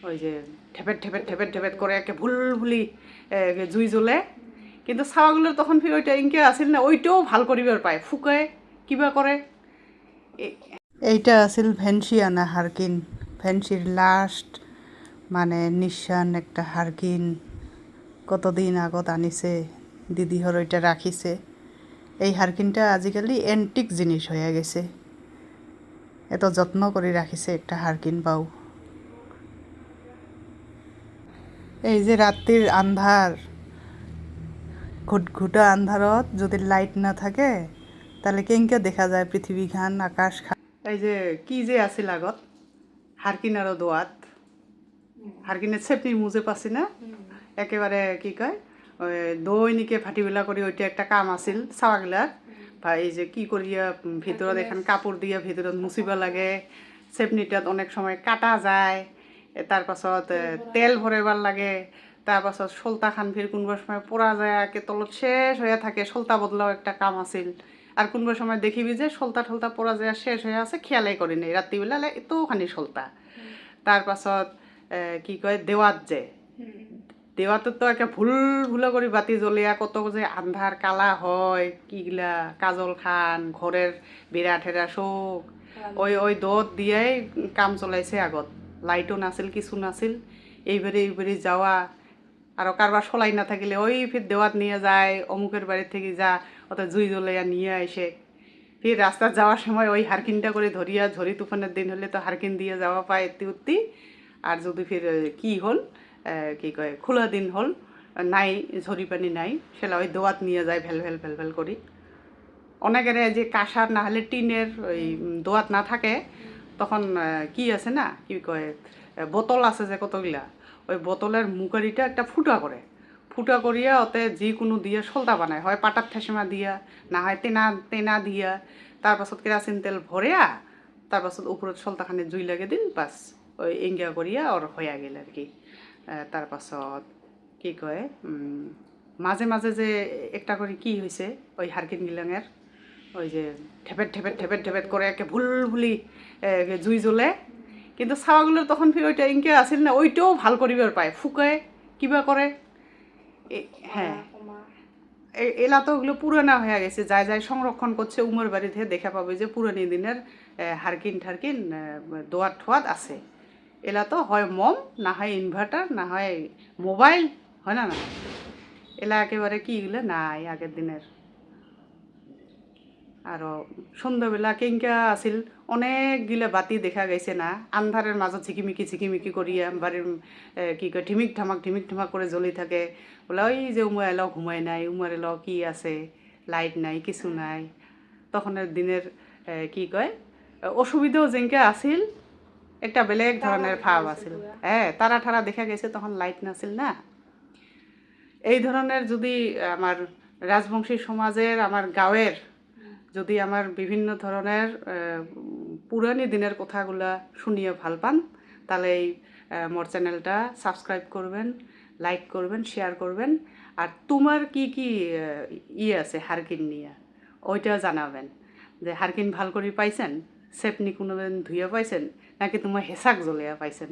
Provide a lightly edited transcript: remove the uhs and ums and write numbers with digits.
ওই যে ঠেপেট ঠেপেট ঠেপেট ঠেপেট করে একে ভুলি জুই জ্বলে, কিন্তু চাৱাগুলোর তখন ফির ওইটা ইনকে আছিল না, ওইটাও ভাল করিবার পায় ফুকায় কিবা করে। এইটা আছিল ভেন্সি আনা হারকিন, ভেন্সির লাস্ট মানে নিঃসান একটা হারকিন কতদিন আগত আনিছে দিদিহর, ওইটা রাখিছে। এই হারকিনটা আজিকালি এন্টিক জিনিস হয়ে গেছে, এত যত্ন করে রাখিছে একটা হারকিন বাউ। এই যে রাত্রির আন্ধার, ঘুটঘুটা আন্ধারত যদি লাইট না থাকে তাহলে কেঙ্কে দেখা যায় পৃথিবীখান আকাশ খান। এই যে কি যে আছিল আগত হারকিন আর দোয়াত, হারকিনের চেপনি মুজে পাছি না একেবারে কি কয় ওই দৈনিকে ফাটিবেলা করে, ওইটা একটা কাম আছিল চাৱাগিলার। বা এই যে কি করিয়া ভিতৰত এখন কাপড় দিয়া ভিতৰত মুচিব লাগে, চেপনিটাত অনেক সময় কাটা যায়, তার পাছত তেল ভরাইবার লাগে, তার পাছত সলতা খান ফির কোনোবা সময় পোড়া যায় একে তলত শেষ হয়ে থাকে, সলতা বদলাও একটা কাম আছিল। আর কোনোবা সময় দেখিবি যে সলতা ঠলতা পোড়া যায় শেষ হয়ে আছে, খেয়ালাই করি নেই রাত্রিবেলা এতখানি সলতা। তার পাছত কি কয় দেওয়াত যে দেওয়াতে তো একে ভুলা করে বাতি জ্বলিয়া কত যে আন্ধার কালা হয়, কিগলা কাজল খান ঘরের বেড়া ঠেরা শোক, ওই দত দিয়াই কাম চলাইছে আগত। লাইটও নাছিল, কিছু নাছিল, এইবারে যাওয়া। আরও কারবার সলাই না থাকিলে ওই ফির দেওয়াত নিয়ে যায়, অমুকের বাড়ির থেকে যা অত জুই জ্বলাইয়া নিয়ে আসে। ফির রাস্তায় যাওয়ার সময় ওই হারকিনটা করে ধরিয়া, ঝড়ি তুফানের দিন হলে তো হারকিন দিয়ে যাওয়া পায় এত্তি উত্তি। আর যদি ফির কি হল কি কয় খোলা দিন হল, নাই ঝরি পানি নাই, সেলা ওই দোয়াত নিয়ে যায় ভেল ভেল করি। অনেকের যে কাঁসার না হলে টিনের ওই দোয়াত না থাকে, তখন কি আছে না কি কয় বোতল আছে যে কতগুলা, ওই বোতলের মুখারিটা একটা ফুটা করিয়া ওতে যিকোনো দিয়ে সলতা বানায়, হয় পাটার ঠেসমা দিয়া না হয় তেনা দিয়া, তার পাছত কেরাসিন তেল ভরিয়া তার পাছত উপরত সলতাখানি জুই লাগে দিল, বাস ওই এঙ্গা করিয়া ওর হইয়া গেল আর কি। তার পাছত কি কয় মাঝে মাঝে যে একটা করে কি হয়েছে ওই হারকিন গিলাঙের, ওই যে ঠেপেট ঠেপেট ঠেপেট ঠেপেট করে একে ভুলি জুই জ্বলে, কিন্তু চাৱাগুলোর তখন ফির ওইটা ইনকে আছিল না, ওইটাও ভাল করিবার পায় ফুকায় কিবা করে। হ্যাঁ, এলা তো ওগুলো পুরানা হয়ে গেছে, যাই সংরক্ষণ করছে উমর বাড়িতে দেখা পাবে যে পুরানি দিনের হারকিন ঠারকিন দোয়াত ঠোয়াত আছে। এলা তো হয় মম, না হয় ইনভার্টার, না হয় মোবাইল, হয় না এলা একেবারে কি এগুলো নাই আগের দিনের। আরও সন্ধ্যাবেলা কেঙ্কা আছিল, অনেকগুলা বাতি দেখা গেছে না, আন্ধারের মাজত ঝিকিমিকি করিয়া বাড়ির কি কয় ঢিমিক ঢামাক করে জ্বলি থাকে। বলে ওই যে উমা এলো ঘুমায় নাই, উমার এলো কি আছে, লাইট নাই কিছু নাই। তখনের দিনের কি কয় অসুবিধাও যেনকে আছিল, একটা বেলেগ ধরনের ভাব আছিল। হ্যাঁ, তারা ঠারা দেখা গেছে, তখন লাইট নাছিল না। এই ধরনের যদি আমার রাজবংশী সমাজের, আমার গাঁয়ের যদি আমার বিভিন্ন ধরনের পুরানি দিনের কথাগুলা শুনিয়ে ভাল পান, তাহলে এই মোর চ্যানেলটা সাবস্ক্রাইব করবেন, লাইক করবেন, শেয়ার করবেন। আর তোমার কি কি আছে হারকিন নিয়ে ওইটা জানাবেন, যে হারকিন ভাল করে পাইছেন, সেপনি কোনোদিন ধুইয়া পাইছেন, নাকি তোমার হেঁচাক জ্বলিয়া পাইছেন।